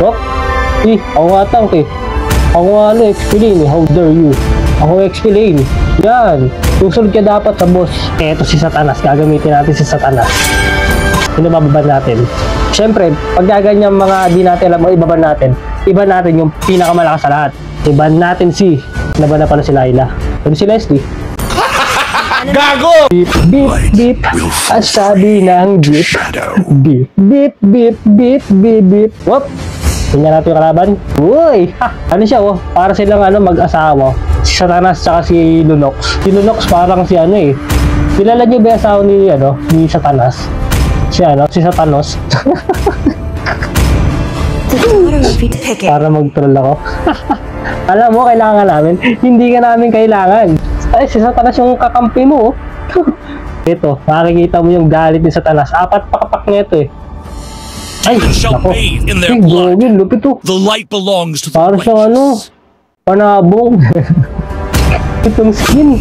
Oh? Ako nga tank eh. Ako nga explain eh. How dare you? Ako explain. Yan. Susunod ka dapat sa boss. Eto si Satanas. Gagamitin natin si Satanas. Pinababan natin. Siyempre, pag gaganyan mga di natin alam o ibaban natin, iba natin yung pinakamalakas sa lahat. Iban natin si, naban na pala si Layla. Ano si Leslie? Gago! Beep, beep, beep. Ang sabi ng beep. Beep, beep, beep, beep, beep, beep. Whoop! Tingnan natin yung kalaban. Uy! Ha! Ano siya oh? Para silang mag-asawa. Si Satanas tsaka si Lunox. Si Lunox parang si eh. Kilala niyo ba yung asawa ni Satanas? Si Satanos. Para mag-troll ako. Alam mo, kailangan namin. Hindi ka namin kailangan. Ay, si Satanas yung kakampi mo. Ito, makikita mo yung galit ni Satanas. 4 pakapak na ito eh. Ay, nako. Ay, gawin, lupit to. Para siyang panabong. Itong skin.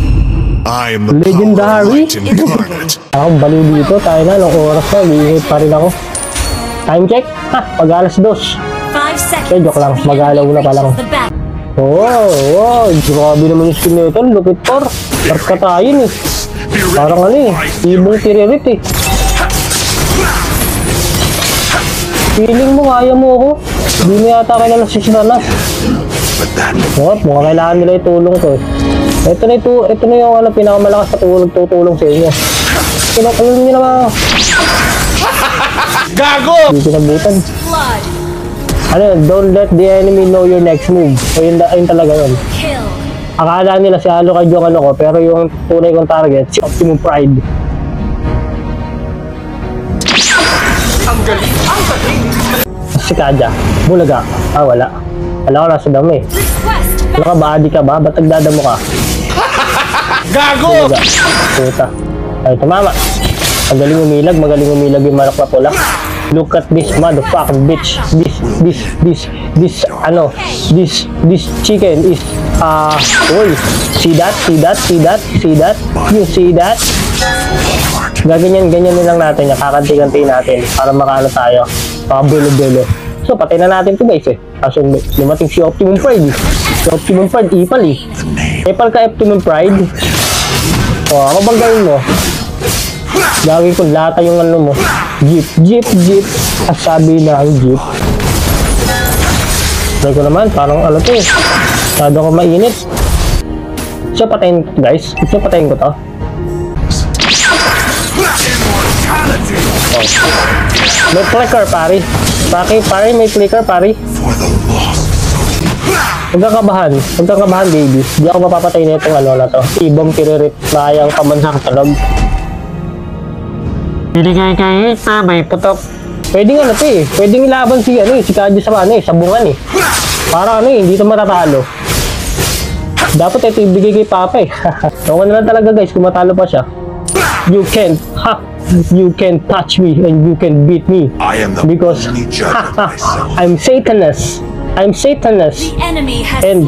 Legendary. Ako, baliw dito. Tayo na, ilang oras na. Liihit pa rin ako. Time check. Ha, pag-alas 2. Okay, joke lang. Mag-alaw na pa lang. Wow, grabe naman yung skin nito. Lupit por. Tarkatayin eh. Parang ibong tiririt eh. Feeling mo, kaya mo ako. Hindi mo yata kailangan si Satanas. Mukhang kailangan nila itulong ko eh. Ito na yung pinakamalakas na tutulong sa inyo. Alam niyo naman. Gago! Hindi kinabutan. Don't let the enemy know your next move. Ayun talaga yun. Akala nila si Halo kay Jong ko, pero yung tunay kong target, si Optimum Pride. Ang galing! Ang galing! Si Kaja. Bulaga. Wala. Wala ko nasa dami. Wala ka ba? Adi ka ba? Ba't nagdadamo ka? Gago! Puta. Ay, tumama. Magaling umilag yung manok na pula. Look at this motherfucking bitch. This chicken is, uy. See that? You see that? Ganyan nilang natin, kakanti-kanti natin para makaano tayo. Belo. So, patay na natin to guys eh. Kaso, lumating si Optimum Pride. Si Optimum Pride, ipal eh. Ipal ka Optimum Pride. Ano bang gawin mo? Gagawin ko lata yung mo. Jeep. At sabi na ang jeep. Try ko naman, parang to eh. Masyado ko mainit. So, patayin ko guys. Patayin ko to. May clicker, pari. Pari, may clicker, pari. Huwag kang kabahan, baby. Hindi ako mapapatay na itong na to. Ibang tiririt na ayang pamansak sa log. Binigay kahit na may putok. Pwede nga to eh. Pwedeng ilaban si Kaja sa bungan eh. Para hindi ito matatalo. Dapat ito ibigay kay Papa eh. Ewan na lang talaga guys kung matalo pa siya. You can touch me and you can beat me. Because I'm Satanas. And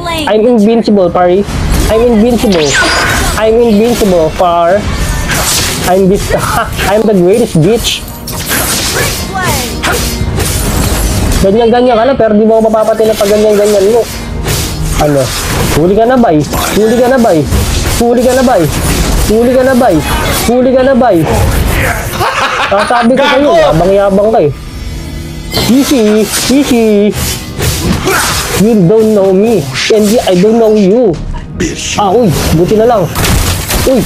I'm invincible, pari. I'm invincible, par. I'm the greatest bitch. Ganyan ka na, pero di mo ako mapapatay na pag ganyan mo. Huli ka na, bay. Sabi ko sa'yo, yabang ka eh. Easy. You don't know me, and I don't know you. Uy, buti na lang. Uy.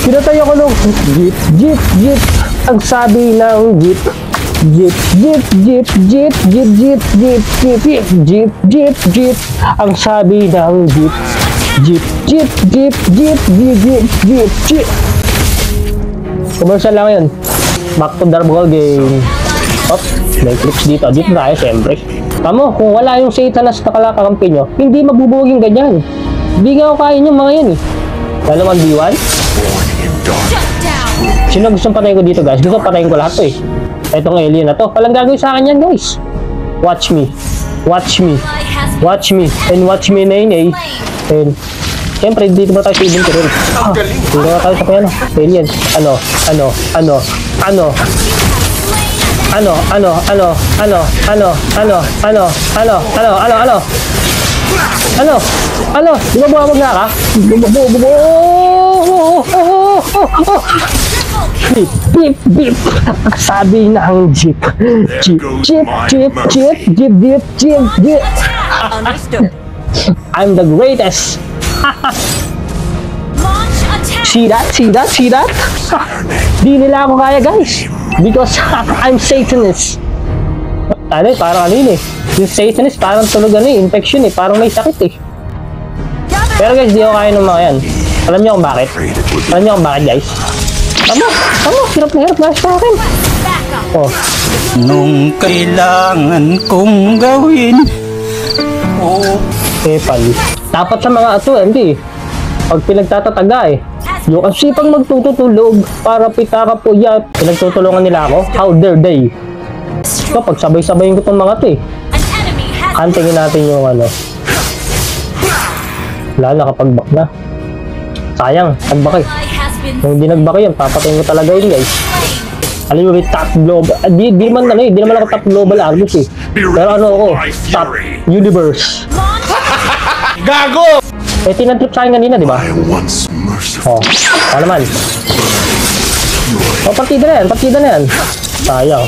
Pinatay ako ng jeep. Ang sabi ng jeep. Jeep. Ang sabi ng jeep. Commercial lang yun. Back to Darbol game. May clips dito. Dito tayo, siyempre. Tamo, kung wala yung Satanas na kalakakampi nyo, hindi mabubuwag yung ganyan. Hindi nga ako kain yung mga yan eh. Lalo 1v1. Sino gusto patayin ko dito guys? Gusto patayin ko lahat to eh. Itong alien na to. Walang gagawin sa akin yan guys. Watch me. And watch me, Nene. And siyempre, dito ba tayo sa ibon ko rin? Dito ba tayo sa piano? Alien. Di ba buwabag na ka? Beep, beep, beep. Sabi ng jeep. Jeep, jeep, jeep, jeep, jeep, jeep, jeep, jeep. Understood. I'm the greatest. Launch attack. See that? See that? See that? Di nila ako kaya, guys. Because I'm Satanist. Ano eh, parang ano yun eh. Yung Satanist, parang tulog ano eh, infection eh. Parang may sakit eh. Pero guys, di ako kaya ng mga yan. Alam niyo kung bakit? Alam niyo kung bakit, guys? Tama, hirap na sa akin. Oh, Nung kailangan kong gawin Pal. Dapat sa mga ato, hindi. Pag pinagtatataga eh. Yung kasi pag magtutulog para pitaka po yan, pinagtutulungan nila ako. How dare they? So, pag sabay-sabayin ko itong mga to eh. An enemy has Kantingin natin yung ano. Wala, nakapagbak na. Sayang, nagbak eh. has been Kung hindi nagbak yun, papatayin ko talaga yun guys. Alam mo, may top global. Di man ano eh, di naman ako top global Argus eh. Pero ano ako, top universe. Gago! Eh, tinantrip sa akin kanina, di ba? Once merciful. Oh, ano naman? Oh, partida na yan. Sayang.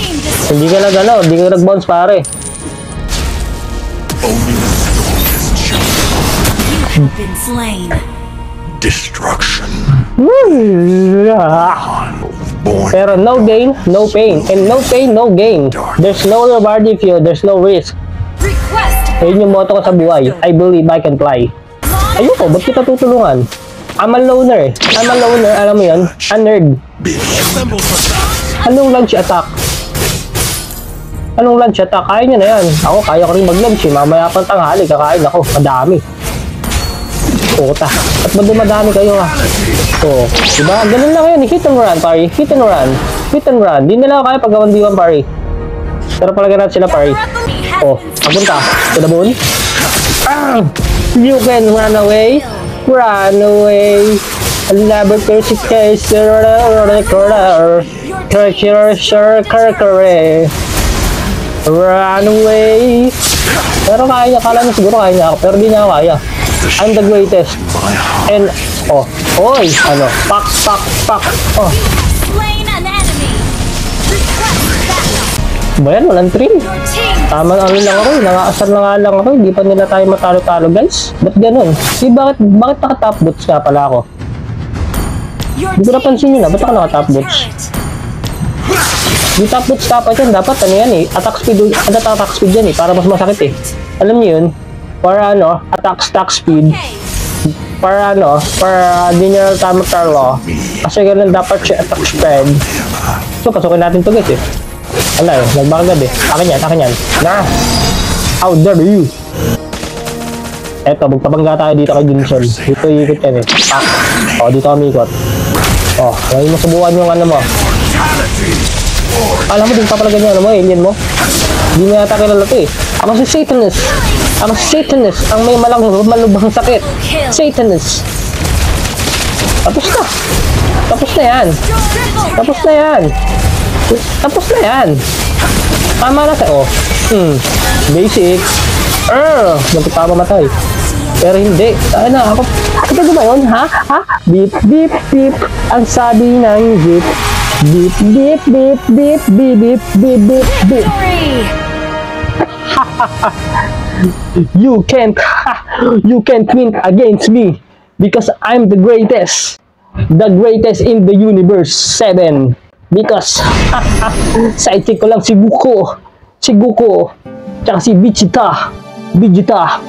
Hindi ka nag-ano, hindi ka nag-bounce pare. Only the storm has chosen been slain. destruction. Born Pero no gain, no pain. And no pain, no gain. There's no reward if there's no risk. Request. Ayun yung motto ko sa buhay. I believe I can fly. Ayoko, ba't kita tutulungan? I'm a loner. Alam mo yun? A nerd. Anong lunch attack? Kaya niya na yan. Ako, kaya ko rin mag-lunch eh. Mamaya pang tanghali, kakain ako. Madami. Puta. At ba dumadami kayo ah? So, diba? Ganun lang yun. Hit and run, pare. Hit and run. Di nila kaya pag 1v1, pare. Pero palaga natin sila, pare. Oh, papunta. To the moon. You can run away. I'll never curse it, case. Run away. Pero kaya niya, kala niya siguro kaya niya ako. Pero di niya ako kaya. I'm the greatest. And, oy, ano, pak. Oh, Slain an enemy. Request backup. ba yan? Walang train. Your team Tama ano lang ako, nangaasar na nga lang ako, hindi pa nila tayo matalo-talo guys. Ba't ganun? Bakit naka-top boots nga pala ako? Your Hindi ko napansin yun ba't ako naka-top boots? Yung top boots dapat yan, dapat ano yan eh, attack speed yan eh, para mas masakit eh. Alam niyo yun? Para ano, attack speed. Para general Tamatar law. Kasi ganun dapat siya attack speed. So, pasukin natin to guys eh. Wala eh, nagbakagad eh. Akin yan. Na! How dare you! Eto, magpabangga tayo dito kay Jinson. Dito ikot yan eh. O, dito kami ikot. O, ngayon mo subukan yung ano mo. Alam mo, din pa pala ganyan mo, alien mo. Hindi na yata kilala to eh. Ako si Satanist. Ang may malubhang sakit. Satanist. Tapos na yan. Tama na sa basic. Magpapamamatay. Pero hindi. Ako ba yun, ha? Beep, beep, beep. Ang sabi ng jeep. Beep, beep, beep, beep, beep, beep, beep, beep, beep. You can't win against me because I'm the greatest in the universe 7 because sidekick ko lang si Goku tsaka si Vegeta